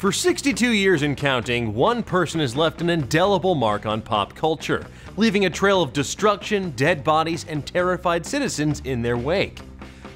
For 62 years and counting, one person has left an indelible mark on pop culture, leaving a trail of destruction, dead bodies, and terrified citizens in their wake.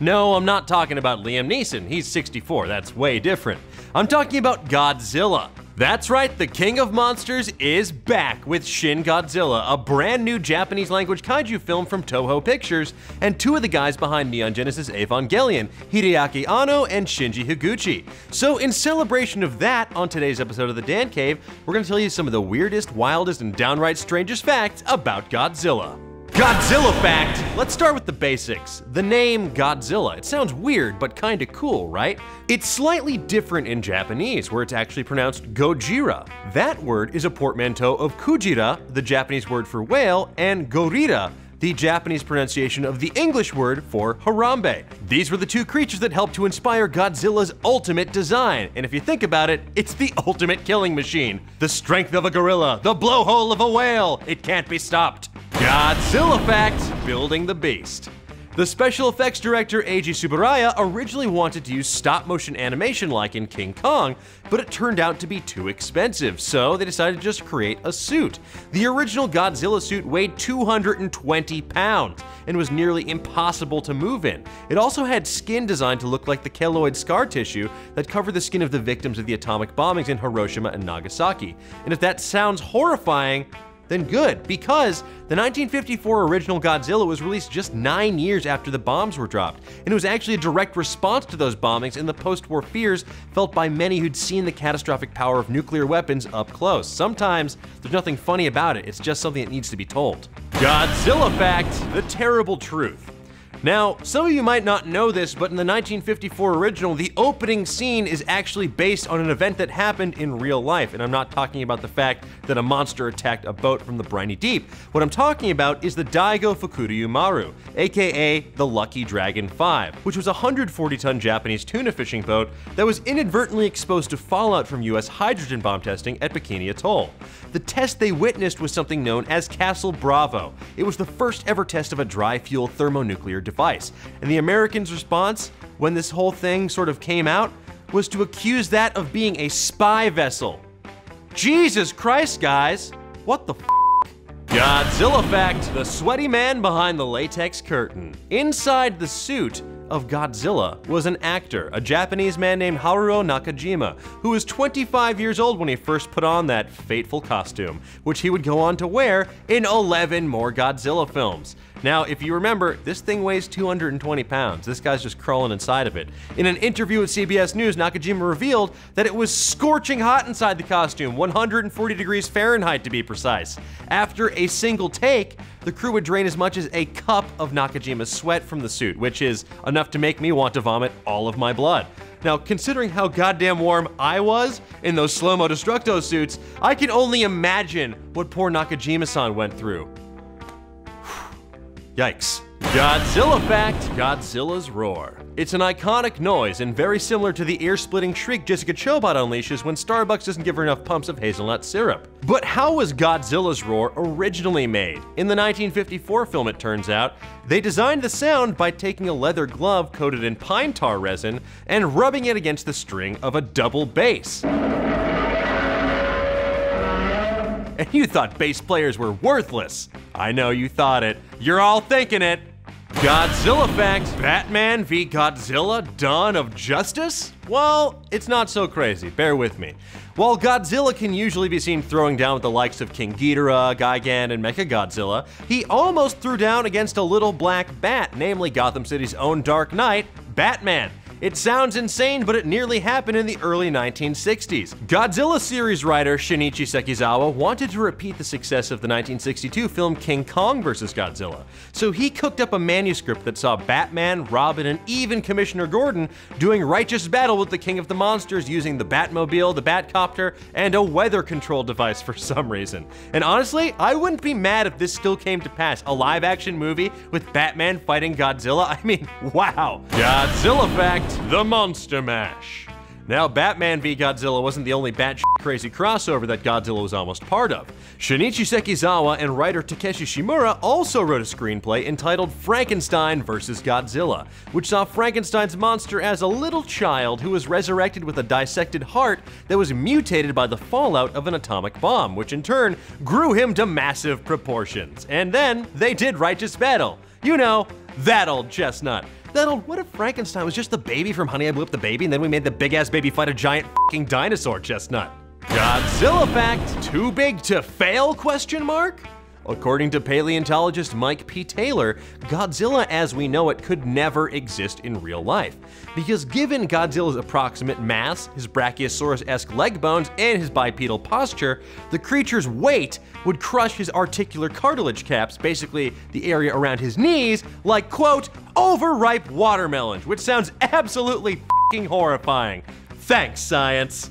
No, I'm not talking about Liam Neeson, he's 64, that's way different. I'm talking about Godzilla. That's right, the king of monsters is back with Shin Godzilla, a brand new Japanese language kaiju film from Toho Pictures, and two of the guys behind Neon Genesis Evangelion, Hideaki Anno and Shinji Higuchi. So in celebration of that, on today's episode of the Dan Cave, we're gonna tell you some of the weirdest, wildest, and downright strangest facts about Godzilla. Godzilla fact! Let's start with the basics. The name Godzilla. It sounds weird, but kinda cool, right? It's slightly different in Japanese, where it's actually pronounced Gojira. That word is a portmanteau of Kujira, the Japanese word for whale, and Gorira, the Japanese pronunciation of the English word for Harambe. These were the two creatures that helped to inspire Godzilla's ultimate design. And if you think about it, it's the ultimate killing machine. The strength of a gorilla, the blowhole of a whale. It can't be stopped. Godzilla fact, building the beast. The special effects director Eiji Tsuburaya originally wanted to use stop-motion animation like in King Kong, but it turned out to be too expensive, so they decided to just create a suit. The original Godzilla suit weighed 220 pounds and was nearly impossible to move in. It also had skin designed to look like the keloid scar tissue that covered the skin of the victims of the atomic bombings in Hiroshima and Nagasaki. And if that sounds horrifying, then good, because the 1954 original Godzilla was released just 9 years after the bombs were dropped, and it was actually a direct response to those bombings and the post-war fears felt by many who'd seen the catastrophic power of nuclear weapons up close. Sometimes there's nothing funny about it, it's just something that needs to be told. Godzilla fact, the terrible truth. Now, some of you might not know this, but in the 1954 original, the opening scene is actually based on an event that happened in real life, and I'm not talking about the fact that a monster attacked a boat from the briny deep. What I'm talking about is the Daigo Fukuryu Maru, aka the Lucky Dragon 5, which was a 140-ton Japanese tuna fishing boat that was inadvertently exposed to fallout from US hydrogen bomb testing at Bikini Atoll. The test they witnessed was something known as Castle Bravo. It was the first ever test of a dry fuel thermonuclear device. And the Americans' response, when this whole thing sort of came out, was to accuse that of being a spy vessel. Jesus Christ, guys! What the f***? Godzilla fact, the sweaty man behind the latex curtain. Inside the suit of Godzilla was an actor, a Japanese man named Haruo Nakajima, who was 25 years old when he first put on that fateful costume, which he would go on to wear in 11 more Godzilla films. Now, if you remember, this thing weighs 220 pounds. This guy's just crawling inside of it. In an interview with CBS News, Nakajima revealed that it was scorching hot inside the costume, 140 degrees Fahrenheit to be precise. After a single take, the crew would drain as much as a cup of Nakajima's sweat from the suit, which is enough to make me want to vomit all of my blood. Now, considering how goddamn warm I was in those slow-mo destructo suits, I can only imagine what poor Nakajima-san went through. Yikes. Godzilla fact, Godzilla's Roar. It's an iconic noise and very similar to the ear-splitting shriek Jessica Chobot unleashes when Starbucks doesn't give her enough pumps of hazelnut syrup. But how was Godzilla's Roar originally made? In the 1954 film, it turns out, they designed the sound by taking a leather glove coated in pine tar resin and rubbing it against the string of a double bass. And you thought bass players were worthless. I know you thought it. You're all thinking it. Godzilla fact, Batman v Godzilla, Dawn of Justice? Well, it's not so crazy, bear with me. While Godzilla can usually be seen throwing down with the likes of King Ghidorah, Gigan, and Mechagodzilla, he almost threw down against a little black bat, namely Gotham City's own Dark Knight, Batman. It sounds insane, but it nearly happened in the early 1960s. Godzilla series writer Shinichi Sekizawa wanted to repeat the success of the 1962 film King Kong vs. Godzilla. So he cooked up a manuscript that saw Batman, Robin, and even Commissioner Gordon doing righteous battle with the King of the Monsters using the Batmobile, the Batcopter, and a weather control device for some reason. And honestly, I wouldn't be mad if this still came to pass. A live-action movie with Batman fighting Godzilla? I mean, wow. Godzilla fact, the Monster Mash. Now, Batman v Godzilla wasn't the only batshit crazy crossover that Godzilla was almost part of. Shinichi Sekizawa and writer Takeshi Shimura also wrote a screenplay entitled Frankenstein vs. Godzilla, which saw Frankenstein's monster as a little child who was resurrected with a dissected heart that was mutated by the fallout of an atomic bomb, which in turn grew him to massive proportions. And then they did Righteous Battle. You know, that old chestnut. That old, what if Frankenstein was just the baby from Honey, I Blew Up the Baby, and then we made the big-ass baby fight a giant f***ing dinosaur chestnut? Godzilla fact, too big to fail, question mark? According to paleontologist Mike P. Taylor, Godzilla as we know it could never exist in real life. Because given Godzilla's approximate mass, his Brachiosaurus-esque leg bones, and his bipedal posture, the creature's weight would crush his articular cartilage caps, basically the area around his knees, like, quote, overripe watermelons, which sounds absolutely f***ing horrifying. Thanks, science.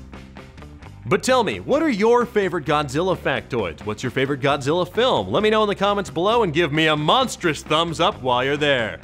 But tell me, what are your favorite Godzilla factoids? What's your favorite Godzilla film? Let me know in the comments below and give me a monstrous thumbs up while you're there.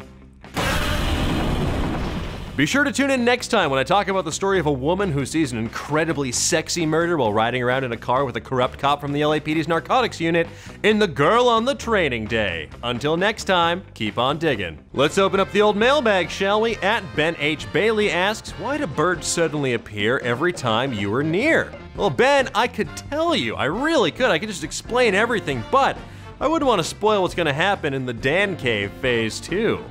Be sure to tune in next time when I talk about the story of a woman who sees an incredibly sexy murder while riding around in a car with a corrupt cop from the LAPD's narcotics unit in The Girl on the Training Day. Until next time, keep on digging. Let's open up the old mailbag, shall we? At Ben H. Bailey asks, why do birds suddenly appear every time you are near? Well, Ben, I could tell you, I really could. I could just explain everything, but I wouldn't want to spoil what's gonna happen in the Dan Cave Phase 2.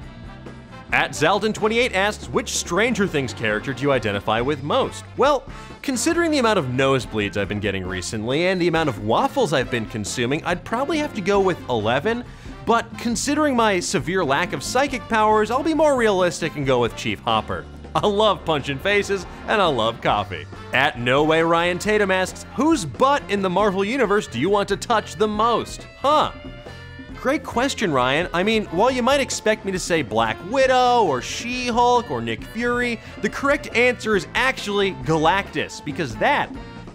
At Zaldin28 asks, which Stranger Things character do you identify with most? Well, considering the amount of nosebleeds I've been getting recently and the amount of waffles I've been consuming, I'd probably have to go with 11, but considering my severe lack of psychic powers, I'll be more realistic and go with Chief Hopper. I love punching faces, and I love coffee. At No Way Ryan Tatum asks, whose butt in the Marvel Universe do you want to touch the most? Huh. Great question, Ryan. I mean, while you might expect me to say Black Widow, or She-Hulk, or Nick Fury, the correct answer is actually Galactus, because that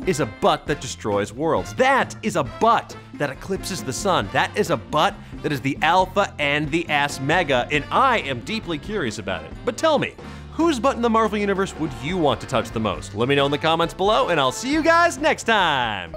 is a butt that destroys worlds. That is a butt that eclipses the sun. That is a butt that is the alpha and the ass mega, and I am deeply curious about it. But tell me, whose butt in the Marvel Universe would you want to touch the most? Let me know in the comments below, and I'll see you guys next time!